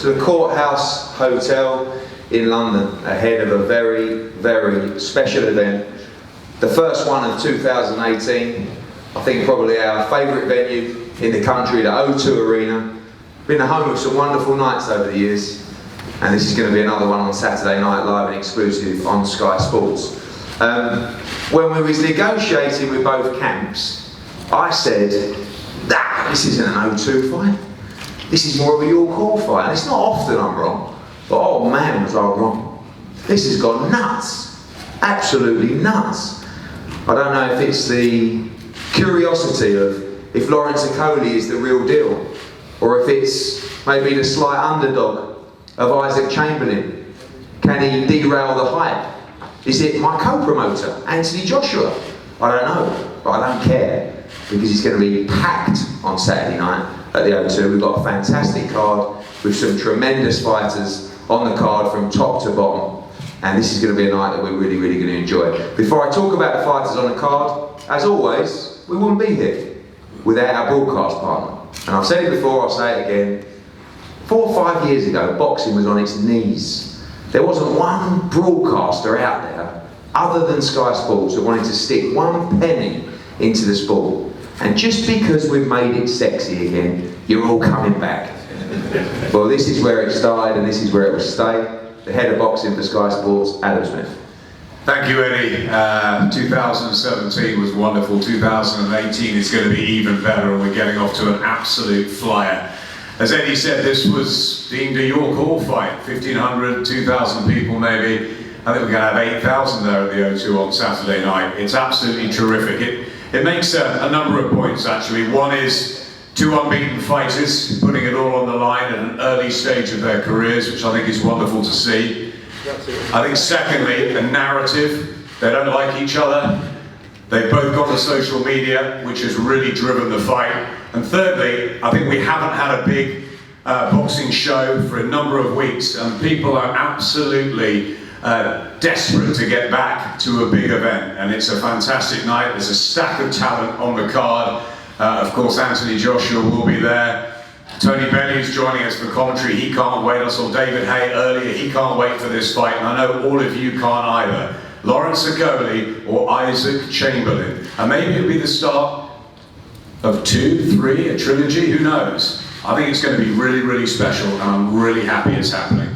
to the Courthouse Hotel in London ahead of a very, very special event. The first one of 2018, I think probably our favourite venue in the country, the O2 Arena. Been the home of some wonderful nights over the years, and this is going to be another one on Saturday night, live and exclusive on Sky Sports. When we was negotiating with both camps, I said, this isn't an O2 fight, this is more of a York Hall fight. And it's not often I'm wrong, but oh man was I wrong. This has gone nuts, absolutely nuts. I don't know if it's the curiosity of if Lawrence OKOLIE is the real deal, or if it's maybe the slight underdog of Isaac Chamberlain. Can he derail the hype? Is it my co-promoter, Anthony Joshua? I don't know, but I don't care, because he's going to be packed on Saturday night at the O2. We've got a fantastic card with some tremendous fighters on the card from top to bottom, and this is going to be a night that we're really, really going to enjoy. Before I talk about the fighters on the card, as always, we wouldn't be here without our broadcast partner. And I've said it before, I'll say it again. 4 or 5 years ago, boxing was on its knees. There wasn't one broadcaster out there, other than Sky Sports, that wanted to stick one penny into the sport. And just because we've made it sexy again, you're all coming back. Well, this is where it started, and this is where it will stay. The head of boxing for Sky Sports, Adam Smith. Thank you, Eddie. 2017 was wonderful. 2018 is going to be even better, and we're getting off to an absolute flyer. As Eddie said, this was deemed a York Hall fight. 1,500, 2,000 people maybe. I think we're going to have 8,000 there at the O2 on Saturday night. It's absolutely terrific. It makes a number of points, actually. One is 2 unbeaten fighters putting it all on the line at an early stage of their careers, which I think is wonderful to see. I think secondly, a narrative. They don't like each other. They've both got the social media, which has really driven the fight. And thirdly, I think we haven't had a big boxing show for a number of weeks, and people are absolutely desperate to get back to a big event. And it's a fantastic night. There's a stack of talent on the card. Of course, Anthony Joshua will be there. Tony Benny's joining us for commentary. He can't wait. I saw David Hay earlier. He can't wait for this fight, and I know all of you can't either. Lawrence OKOLIE or Isaac Chamberlain. And maybe it'll be the start of 2, 3, a trilogy, who knows? I think it's going to be really, really special, and I'm really happy it's happening.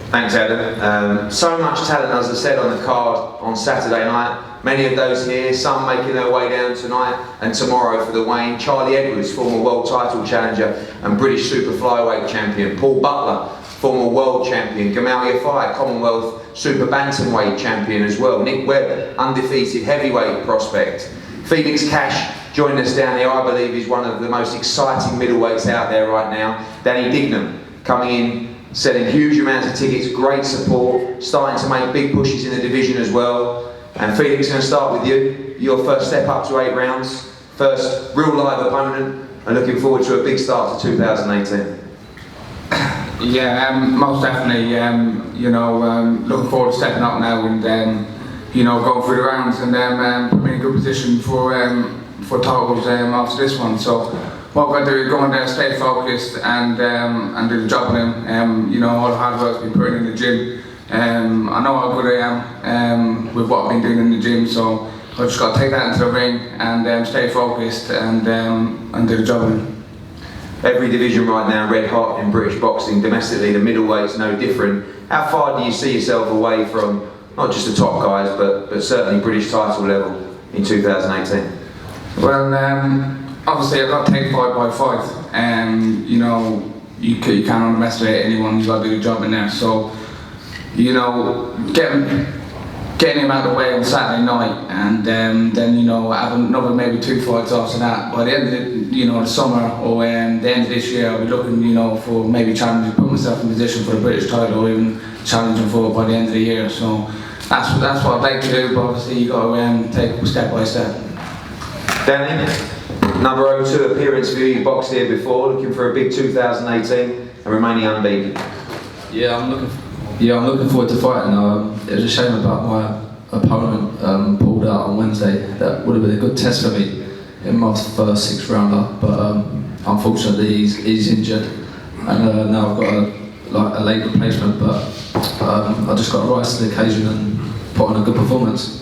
Thanks, Adam. So much talent, as I said, on the card on Saturday night. Many of those here, some making their way down tonight and tomorrow for the Wayne. Charlie Edwards, former world title challenger and British super flyweight champion. Paul Butler, former world champion. Gamal Yafai, Commonwealth super bantamweight champion as well. Nick Webb, undefeated heavyweight prospect. Felix Cash joined us down here. I believe he's one of the most exciting middleweights out there right now. Danny Dignam coming in, selling huge amounts of tickets, great support, starting to make big pushes in the division as well. And Felix, going to start with you. Your first step up to 8 rounds, first real live opponent, and looking forward to a big start to 2018. Yeah, most definitely. Looking forward to stepping up now and going through the rounds and putting me in a good position for titles after this one. So what we're going to do is go in there, stay focused, and do the job on him. All the hard work's been put in the gym. I know how good I am with what I've been doing in the gym, so I've just got to take that into the ring and stay focused and do the job. Every division right now red hot in British boxing. Domestically, the middleweight's no different. How far do you see yourself away from not just the top guys, but certainly British title level in 2018? Well, obviously I've got to take fight by fight. You can't underestimate anyone. You've got to do the job in there. So, getting him out of the way on Saturday night, and then have another maybe 2 fights after that. By the end of the summer or the end of this year, I'll be looking for maybe challenging, put myself in position for the British title, or even challenging for it by the end of the year. So that's what I'd like to do. But obviously you got to take step by step. Danny, number 02 appearance for you. You boxed here before, looking for a big 2018 and remaining unbeaten. Yeah, I'm looking forward to fighting. It was a shame about my opponent pulled out on Wednesday. That would have been a good test for me in my first 6th rounder, but unfortunately he's injured. and now I've got a late replacement, but I just got to rise to the occasion and put on a good performance.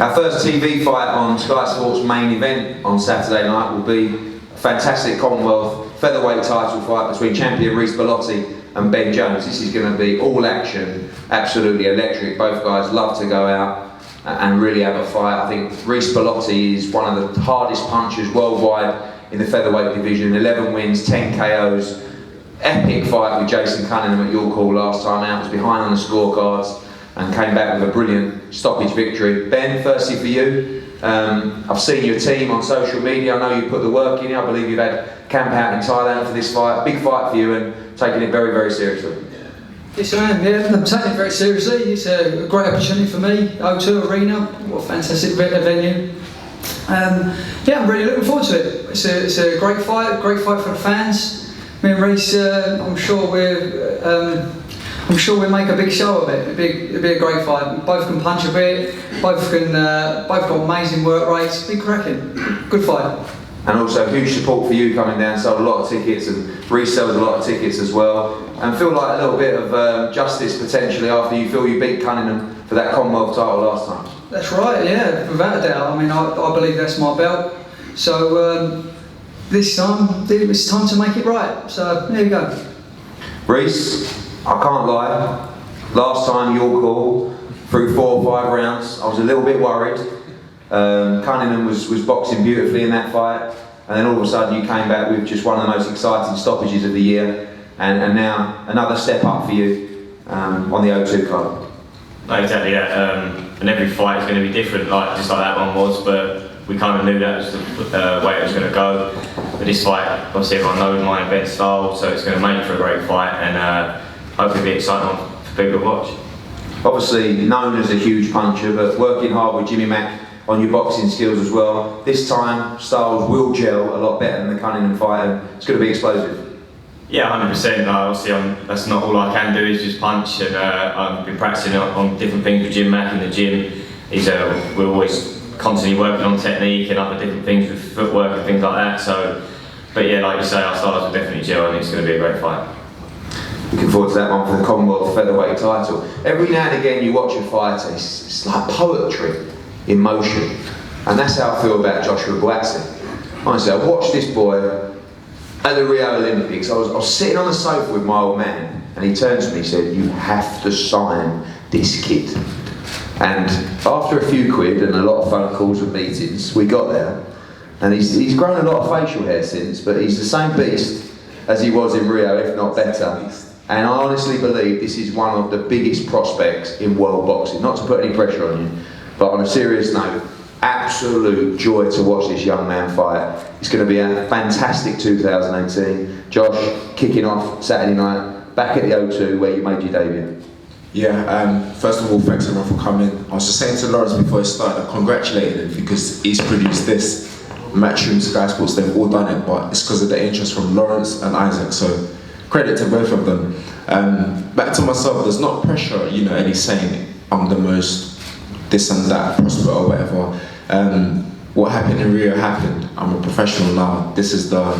Our first TV fight on Sky Sports main event on Saturday night will be a fantastic Commonwealth featherweight title fight between champion Reece Bellotti and Ben Jones. This is going to be all action, absolutely electric. Both guys love to go out and really have a fight. I think Reece Bellotti is one of the hardest punchers worldwide in the featherweight division. 11 wins, 10 KOs. Epic fight with Jason Cunningham at your call last time out. Was behind on the scorecards and came back with a brilliant stoppage victory. Ben, firstly for you, I've seen your team on social media. I know you've put the work in. I believe you've had camp out in Thailand for this fight. Big fight for you and taking it very, very seriously. Yes, I am. Yeah, I'm taking it very seriously. It's a great opportunity for me. O2 Arena, what a fantastic venue. Yeah, I'm really looking forward to it. It's a great fight for the fans. Me and Reece, I'm sure we'll make a big show of it. It'll be a great fight. Both can punch a bit. Both got amazing work rates. Be cracking. Good fight. And also huge support for you coming down. Sold a lot of tickets and Reece sells a lot of tickets as well. And feel like a little bit of justice potentially after you feel you beat Cunningham for that Commonwealth title last time. That's right. Yeah, without a doubt. I mean, I believe that's my belt. So this time it's time to make it right. So there you go. Reece, I can't lie, last time your call, through 4 or 5 rounds, I was a little bit worried. Cunningham was boxing beautifully in that fight, and then all of a sudden you came back with just one of the most exciting stoppages of the year, and now another step up for you on the O2 card. No, exactly, yeah. And every fight is going to be different, just like that one was, but we kind of knew that was the way it was going to go. But this fight, obviously everyone knows my and Ben's style, so it's going to make for a great fight, and hopefully be exciting for people to watch. Obviously known as a huge puncher, but working hard with Jimmy Mack on your boxing skills as well. This time, styles will gel a lot better than the Cunningham fight, and it's going to be explosive. Yeah, 100%. Obviously, that's not all I can do is just punch, and I've been practicing on different things with Jim Mack in the gym. We're always constantly working on technique and other different things with footwork and things like that. So, but yeah, like you say, our styles will definitely gel, and it's going to be a great fight. Looking forward to that one for the Commonwealth featherweight title. Every now and again you watch a fighter, it's like poetry in motion. And that's how I feel about Joshua Buatsi. Honestly, I watched this boy at the Rio Olympics. I was sitting on the sofa with my old man, and he turned to me and said, "You have to sign this kid." And after a few quid and a lot of phone calls and meetings, we got there. And he's grown a lot of facial hair since, but he's the same beast as he was in Rio, if not better. And I honestly believe this is one of the biggest prospects in world boxing. Not to put any pressure on you, but on a serious note, absolute joy to watch this young man fight. It's going to be a fantastic 2018. Josh, kicking off Saturday night, back at the O2 where you made your debut. Yeah, first of all, thanks everyone for coming. I was just saying to Lawrence before it started, I congratulated him because he's produced this. Matchroom, Sky Sports, they've all done it, but it's because of the interest from Lawrence and Isaac, so credit to both of them. Back to myself, there's not pressure, Eddie saying I'm the most this and that prosper or whatever. What happened in Rio happened. I'm a professional now. This is the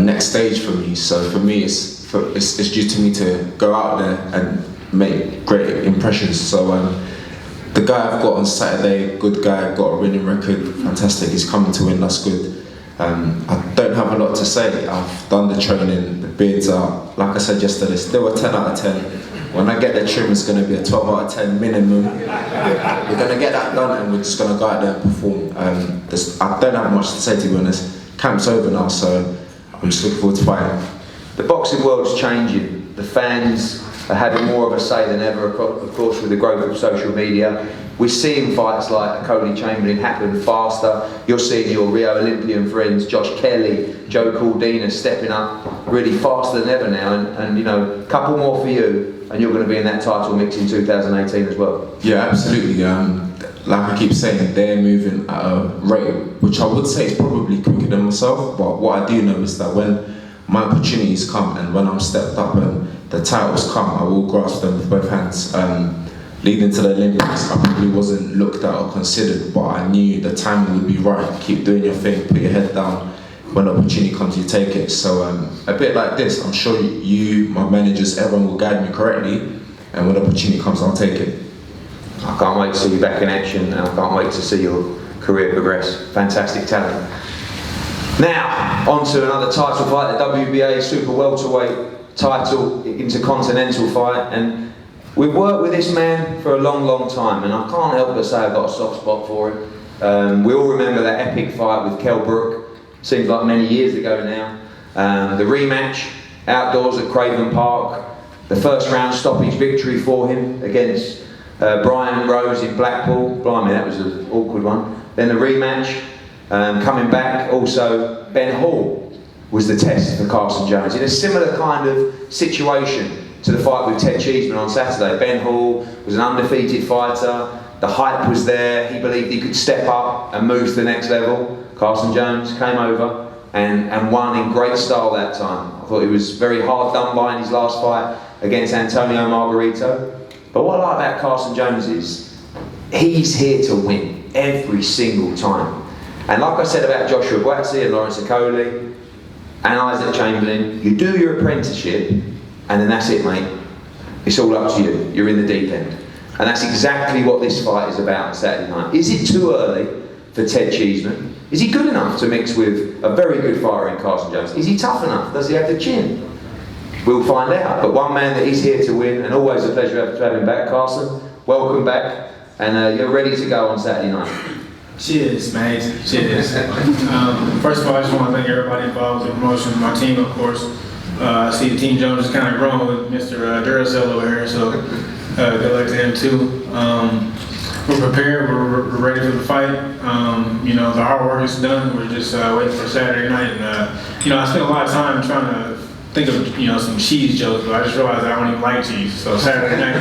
next stage for me, so for me it's due to me to go out there and make great impressions. So the guy I've got on Saturday, good guy, got a winning record, fantastic, he's coming to win, that's good. I don't have a lot to say. I've done the training, the beards are, like I said yesterday, still a 10 out of 10. When I get the trim, it's going to be a 12 out of 10 minimum. We're going to get that done and we're just going to go out there and perform. I don't have much to say, to be honest. Camp's over now, so I'm just looking forward to fighting. The boxing world's changing. The fans are having more of a say than ever, of course, with the growth of social media. We're seeing fights like OKOLIE Chamberlain happen faster. You're seeing your Rio Olympian friends, Josh Kelly, Joe Caldina, stepping up really faster than ever now. And a couple more for you, and you're going to be in that title mix in 2018 as well. Yeah, absolutely. Like I keep saying, they're moving at a rate which I would say is probably quicker than myself. But what I do know is that when my opportunities come and when I'm stepped up and the titles come, I will grasp them with both hands. Leading to the Olympics, I probably wasn't looked at or considered, but I knew the timing would be right. Keep doing your thing, put your head down, when the opportunity comes, you take it. So a bit like this, I'm sure you, my managers, everyone will guide me correctly, and when the opportunity comes, I'll take it. I can't wait to see you back in action, and I can't wait to see your career progress. Fantastic talent. Now, on to another title fight, the WBA Super Welterweight title, intercontinental fight, and we've worked with this man for a long, long time, and I can't help but say I've got a soft spot for him. We all remember that epic fight with Kell Brook, seems like many years ago now. The rematch, outdoors at Craven Park, the first round stoppage victory for him against Brian Rose in Blackpool. Blimey, that was an awkward one. Then the rematch, coming back, also Ben Hall was the test for Carson Jones. In a similar kind of situation to the fight with Ted Cheeseman on Saturday. Ben Hall was an undefeated fighter, the hype was there, he believed he could step up and move to the next level. Carson Jones came over and won in great style that time. I thought he was very hard done by in his last fight against Antonio Margarito. But what I like about Carson Jones is he's here to win every single time. And like I said about Joshua Buatsi and Lawrence OKOLIE and Isaac Chamberlain, you do your apprenticeship and then that's it, mate. It's all up to you. You're in the deep end. And that's exactly what this fight is about on Saturday night. Is it too early for Ted Cheeseman? Is he good enough to mix with a very good fighter in Carson Jones? Is he tough enough? Does he have the chin? We'll find out. But one man that is here to win, and always a pleasure to have him back. Carson, welcome back. And you're ready to go on Saturday night. Cheers, mate. Cheers. First of all, I just want to thank everybody involved with the promotion, my team, of course. I see the Team Jones is kind of grown with Mr. Duracell over here, so good luck to him too. We're prepared, we're ready for the fight. You know, the hard work is done. We're just waiting for Saturday night. And, you know, I spent a lot of time trying to think of, you know, some cheese jokes, but I just realized I don't even like cheese. So Saturday night,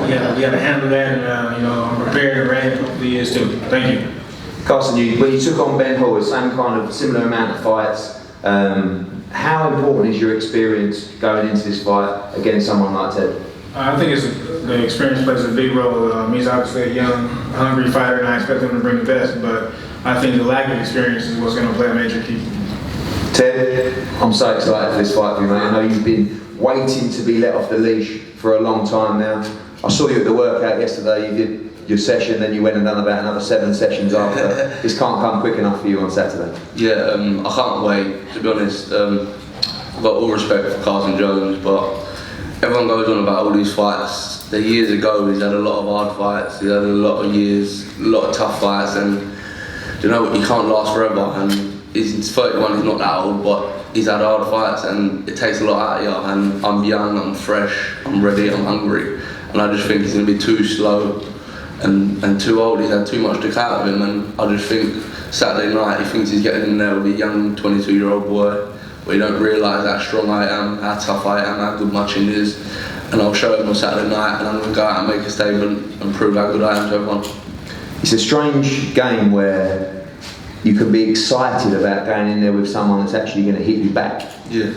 we got to handle that, and, you know, I'm prepared and ready. Hopefully he is too. Thank you. Carson, when you took on Ben Hall, the same kind of similar amount of fights, how important is your experience going into this fight against someone like Ted? I think the experience plays a big role. He's obviously a young, hungry fighter, and I expect him to bring the best, but I think the lack of experience is what's going to play a major key. Ted, I'm so excited for this fight for you, mate. I know you've been waiting to be let off the leash for a long time now. I saw you at the workout yesterday, you did your session, then you went and done about another 7 sessions after. This can't come quick enough for you on Saturday. Yeah, I can't wait, to be honest. I've got all respect for Carson Jones, but everyone goes on about all these fights. The years ago, he's had a lot of hard fights, he's had a lot of years, a lot of tough fights, and you know what, he can't last forever. And he's 31, he's not that old, but he's had hard fights, and it takes a lot out of you. And I'm young, I'm fresh, I'm ready, I'm hungry, and I just think he's going to be too slow and too old. He's had too much to cut out of him, and I just think Saturday night he thinks he's getting in there with a young 22-year-old boy, but he don't realise how strong I am, how tough I am, how good my chin is, and I'll show him on Saturday night, and I'm going to go out and make a statement and prove how good I am to everyone. It's a strange game where you can be excited about going in there with someone that's actually going to hit you back. Yeah.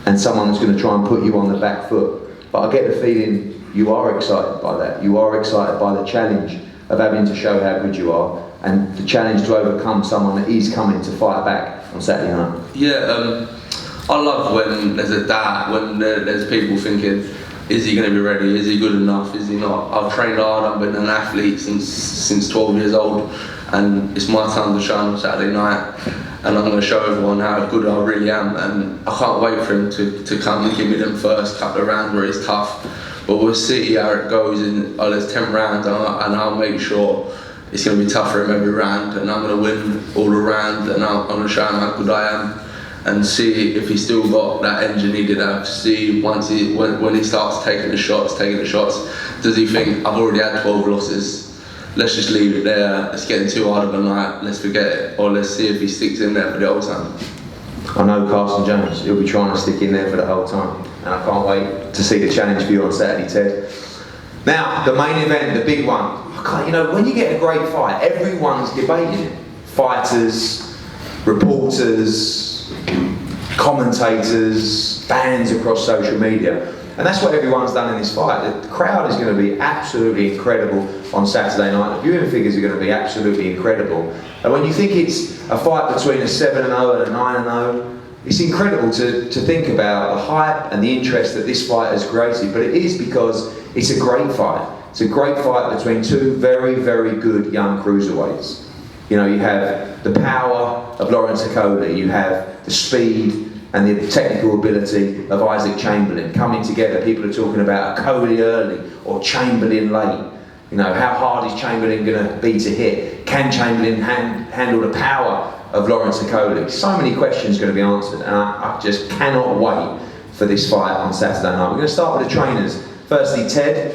And someone that's going to try and put you on the back foot. But I get the feeling you are excited by that. You are excited by the challenge of having to show how good you are, and the challenge to overcome someone that is coming to fight back on Saturday night. Yeah, I love when there's a doubt, when there's people thinking, is he going to be ready, is he good enough, is he not? I've trained hard, I've been an athlete since 12 years old, and it's my time to shine on Saturday night, and I'm going to show everyone how good I really am, and I can't wait for him to come and give me them first couple of rounds where it's tough, but we'll see how it goes. There's 10 rounds, and I'll make sure it's going to be tough for him every round, and I'm going to win all the rounds, and I'm going to show him how good I am, and see if he's still got that engine he did have. See when he starts taking the shots, does he think, I've already had 12 losses, let's just leave it there, it's getting too hard of a night, let's forget it, or let's see if he sticks in there for the whole time. I know Carson Jones, he'll be trying to stick in there for the whole time, and I can't wait to see the challenge for you on Saturday, Ted. Now, the main event, the big one. You know, when you get a great fight, everyone's debating it. Fighters, reporters, commentators, fans across social media. And that's what everyone's done in this fight. The crowd is going to be absolutely incredible on Saturday night. The viewing figures are going to be absolutely incredible. And when you think it's a fight between a 7-0 and a 9-0, it's incredible to think about the hype and the interest that this fight has created. But it is because it's a great fight. It's a great fight between two very, very good young cruiserweights. You know, you have the power of Lawrence OKOLIE, you have the speed and the technical ability of Isaac Chamberlain coming together. People are talking about OKOLIE early or Chamberlain late. You know, how hard is Chamberlain going to be to hit? Can Chamberlain handle the power of Lawrence OKOLIE? So many questions going to be answered, and I just cannot wait for this fight on Saturday night. We're going to start with the trainers. Firstly, Ted.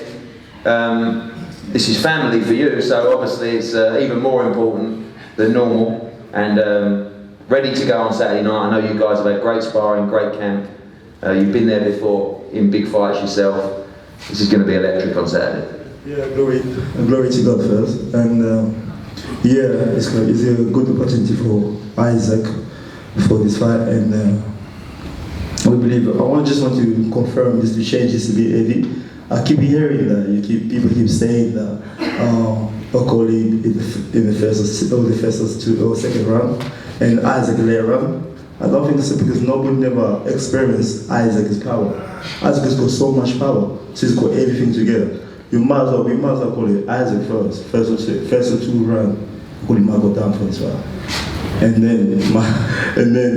This is family for you, so obviously it's even more important than normal. And ready to go on Saturday night. I know you guys have had great sparring, great camp. You've been there before in big fights yourself. This is going to be electric on Saturday. Yeah, glory to God first. And yeah, it's a good opportunity for Isaac for this fight. And we believe, I just want to confirm this, the change is to be heavy. I keep hearing that people keep saying that OKOLIE in the first or second round and Isaac later round. I don't think so because nobody never experienced Isaac's power. Isaac has got so much power, so he's got everything together. We might as well call it Isaac first or two rounds. OKOLIE might go down for this round, and then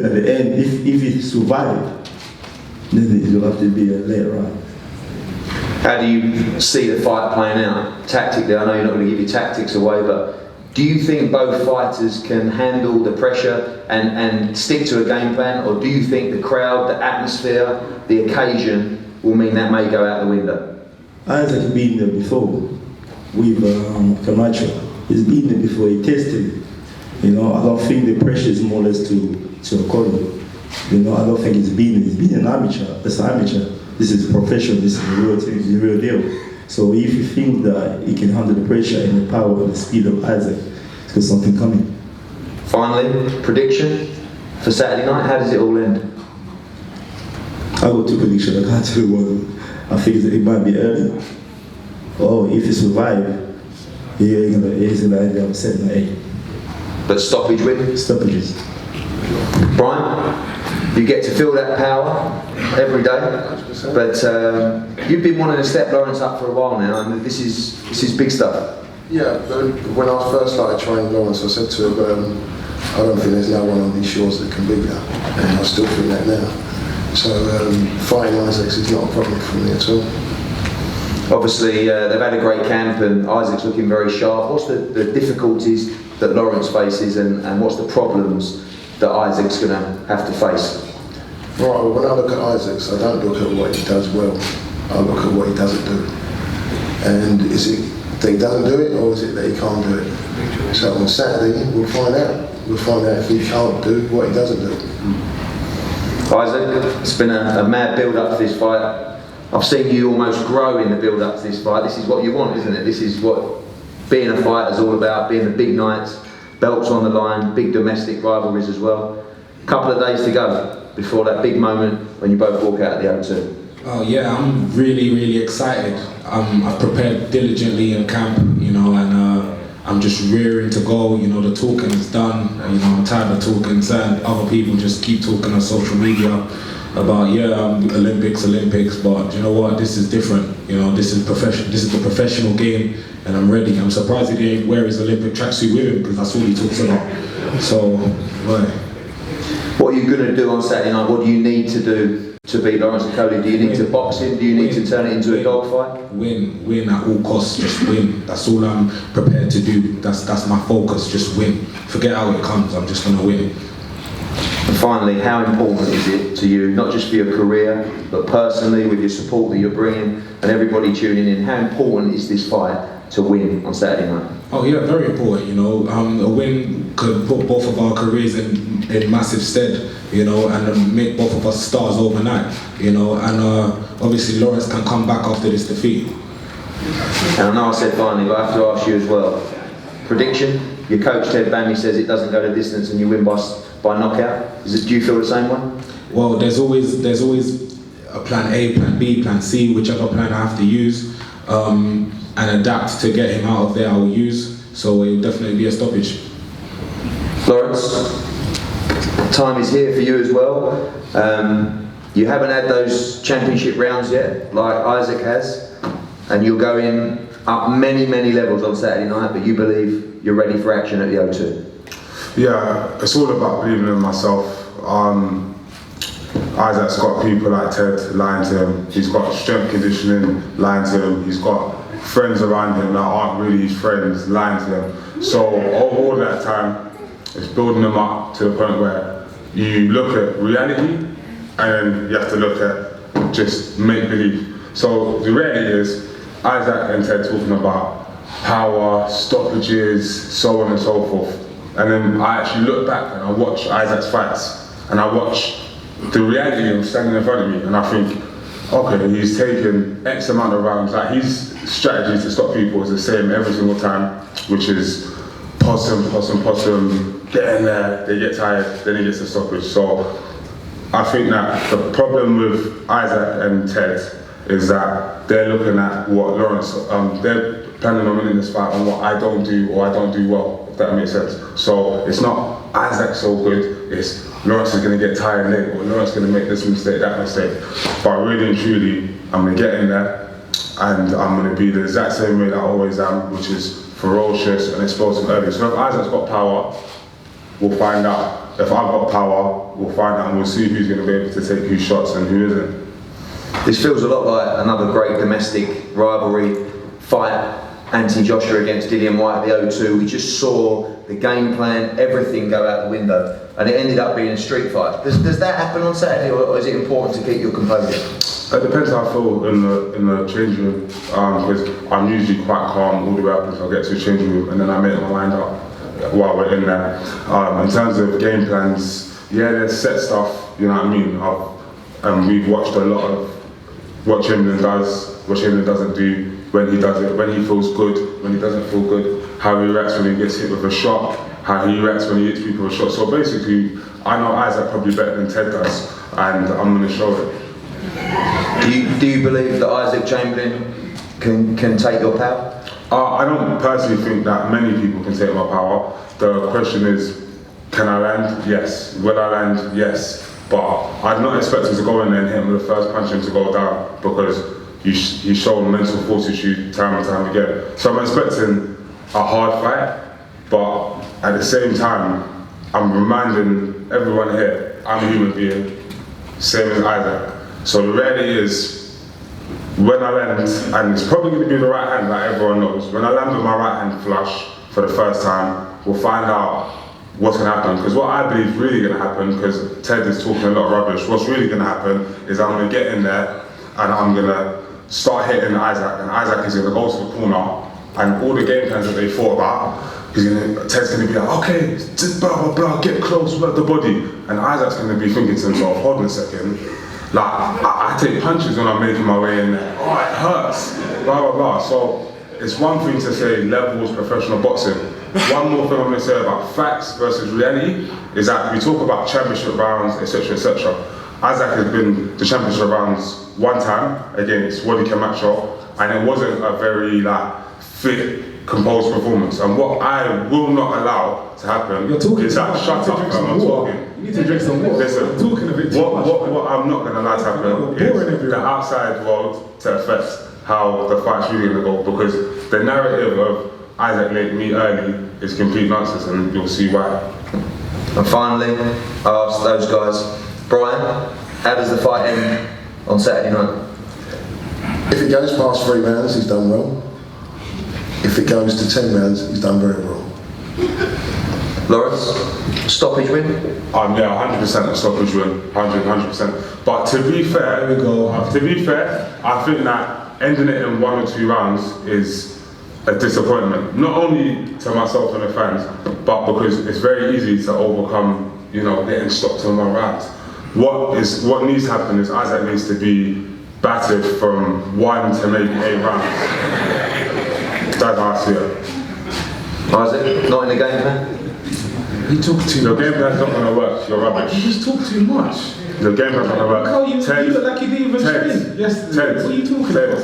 at the end, if he survives, then it will have to be a later round. How do you see the fight playing out tactically? I know you're not going to give your tactics away, but do you think both fighters can handle the pressure and stick to a game plan, or do you think the crowd, the atmosphere, the occasion will mean that may go out the window? Isaac has been there before with Camacho. He's been there before, he tested it. You know, I don't think the pressure is more or less to OKOLIE. You know, I don't think he's been an amateur. It's an amateur. This is professional, this is the real deal. So if you think that he can handle the pressure and the power and the speed of Isaac, it's got something coming. Finally, prediction for Saturday night, how does it all end? I got two predictions, I can't tell you one. I think it might be early. Or if he survives, he's gonna end up 7-8. But stoppage win? Stoppages. Brian, you get to feel that power every day, but you've been wanting to step Lawrence up for a while now, and this is big stuff. Yeah, but when I first started training Lawrence, I said to him, I don't think there's no one on these shores that can beat that, and I still think that now. So fighting Isaacs is not a problem for me at all. Obviously, they've had a great camp, and Isaac's looking very sharp. What's the difficulties that Lawrence faces, and what's the problems that Isaac's going to have to face? Right, well, when I look at Isaacs, I don't look at what he does well. I look at what he doesn't do. And is it that he doesn't do it, or is it that he can't do it? So on Saturday, we'll find out. We'll find out if he can't do what he doesn't do. Isaac, it's been a mad build-up to this fight. I've seen you almost grow in the build-up to this fight. This is what you want, isn't it? This is what being a fighter is all about, being the big nights, belts on the line, big domestic rivalries as well. A couple of days to go before that big moment when you both walk out of the O2. Oh yeah, I'm really excited. I've prepared diligently in camp, you know, and I'm just rearing to go. You know, the talking is done. You know, I'm tired of talking. Certain other people just keep talking on social media about Olympics, but you know what? This is different. You know, this is professional. This is the professional game, and I'm ready. I'm surprised he didn't wear his Olympic tracksuit with him because that's all he talks about. So, right. What are you going to do on Saturday night? What do you need to do to beat Lawrence OKOLIE? Do you need to box him? Do you need to turn it into a dogfight? Win at all costs, just win. That's all I'm prepared to do. That's my focus, just win. Forget how it comes, I'm just going to win. And finally, how important is it to you, not just for your career, but personally with your support that you're bringing and everybody tuning in, how important is this fight to win on Saturday night? Oh yeah, very important, you know. A win could put both of our careers in massive stead, you know, and make both of us stars overnight, you know, and obviously Lawrence can come back after this defeat. And I know I said finally, but I have to ask you as well. Prediction? Your coach Ted Bammy says it doesn't go the distance and you win by knockout. Do you feel the same way? Well, there's always a plan A, plan B, plan C, whichever plan I have to use, and adapt to get him out of there. I will use. So it will definitely be a stoppage. Lawrence, time is here for you as well. You haven't had those championship rounds yet, like Isaac has, and you'll go in up many, many levels on Saturday night, but you believe you're ready for action at the O2. Yeah, it's all about believing in myself. Isaac's got people like Ted lying to him. He's got strength conditioning lying to him. He's got friends around him that aren't really his friends lying to him. So all that time, it's building them up to the point where you look at reality and then you have to look at just make believe. So the reality is Isaac and Ted talking about power, stoppages, so on and so forth. And then I actually look back and I watch Isaac's fights and I watch the reality of him standing in front of me and I think, okay, he's taken X amount of rounds. Like his strategy to stop people is the same every single time, which is possum, get in there, they get tired, then he gets a stoppage. So I think that the problem with Isaac and Ted is that they're looking at what Lawrence, they're planning on winning this fight on what I don't do or I don't do well, if that makes sense. So it's not Isaac's so good, it's Lawrence is going to get tired late or Lawrence is going to make this mistake, that mistake. But really and truly, I'm going to get in there and I'm going to be the exact same way that I always am, which is ferocious and explosive early. So if Isaac's got power, we'll find out. If I've got power, we'll find out and we'll see who's going to be able to take whose shots and who isn't. This feels a lot like another great domestic rivalry fight, Anthony Joshua against Dillian White at the O2. We just saw the game plan, everything go out the window, and it ended up being a street fight. Does that happen on Saturday, or is it important to keep your composure? It depends how I feel in the changing room, because I'm usually quite calm all the way up until I get to the changing room, and then I make my mind up while we're in there. In terms of game plans, yeah, there's set stuff, you know what I mean? We've watched a lot of what Chamberlain does, what Chamberlain doesn't do, when he does it, when he feels good, when he doesn't feel good, how he reacts when he gets hit with a shot, how he reacts when he hits people with a shot. So basically, I know Isaac probably better than Ted does, and I'm going to show it. Do you believe that Isaac Chamberlain can take your power? I don't personally think that many people can take my power. The question is, can I land? Yes. Will I land? Yes. But I'm not expecting to go in there and hit him with the first punch and to go down, because he's shown mental fortitude time and time again. So I'm expecting a hard fight, but at the same time, I'm reminding everyone here, I'm a human being, same as Isaac. So the reality is, when I land, and it's probably going to be the right hand, like everyone knows, when I land with my right hand flush for the first time, we'll find out what's going to happen. Because what I believe is really going to happen, because Ted is talking a lot of rubbish, what's really going to happen is I'm going to get in there and I'm going to start hitting Isaac, and Isaac is going to go to the corner, and all the game plans that they thought about, Ted's going to be like, okay, just blah blah blah, get close, work the body, and Isaac's going to be thinking to himself, hold on a second, like I take punches when I'm making my way in there, oh it hurts, blah blah blah. So it's one thing to say levels professional boxing. One more thing I'm going to say about facts versus reality is that we talk about championship rounds, etc, etc. Isaac has been the championship rounds one time against Wadi Camacho, and it wasn't a very fit, composed performance. And what I will not allow to happen is that shut up, I'm talking. You need to drink some water. Listen, talking a bit too much. What I'm not going to allow to happen is the outside world to affect how the fight's really going to go, because the narrative of Isaac late me early is complete nonsense, and you'll see why. And finally, I asked those guys, Brian, how does the fight end on Saturday night? If it goes past 3 rounds, he's done well. If it goes to 10 rounds, he's done very well. Lawrence, stoppage win? Yeah, 100% a stoppage win, 100%. But to be fair, I think that ending it in 1 or 2 rounds is a disappointment. Not only to myself and the fans, but because it's very easy to overcome, getting stopped in 1 round. What needs to happen is Isaac needs to be battered from 1 to maybe 8 rounds. That's how I see it. Isaac, not in the game plan? You talk too much. Your game plan's not going to work, you're rubbish. You just talk too much. The game plan's not gonna work. Cole, you look like you didn't even train yesterday. What are you talking about?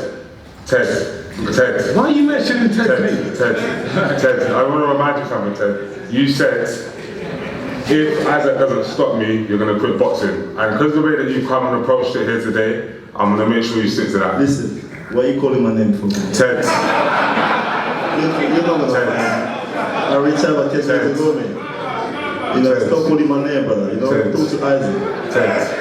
Ted. Why are you mentioning Ted? Ted, I want to remind you something, Ted. You said, if Isaac doesn't stop me, you're going to quit boxing. And because the way that you come and approached it here today, I'm going to make sure you stick to that. Listen, why are you calling my name for? Ted. You're not gonna I reach out and tell you to go, man. You know, stop calling my name, brother. You know, talk to Isaac. Ted.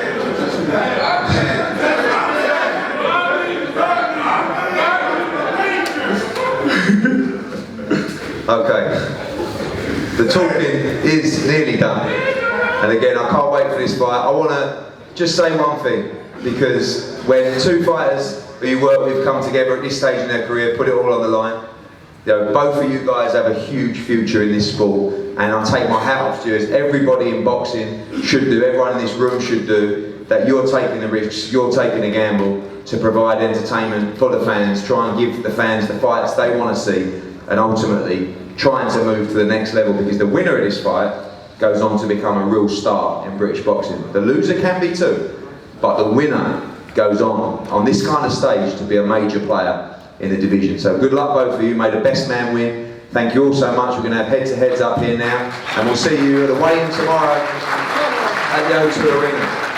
Okay. The talking is nearly done. And again, I can't wait for this fight. I want to just say one thing, because when two fighters who you work with come together at this stage in their career, put it all on the line, you know, both of you guys have a huge future in this sport, and I'll take my hat off to you, as everybody in boxing should do, everyone in this room should do, that you're taking the risks, you're taking a gamble to provide entertainment for the fans, try and give the fans the fights they want to see, and ultimately trying to move to the next level, because the winner of this fight goes on to become a real star in British boxing. The loser can be too, but the winner goes on this kind of stage to be a major player in the division. So good luck both of you, may the best man win. Thank you all so much. We're going to have head-to-heads up here now, and we'll see you at the weigh-in tomorrow at the O2 Arena.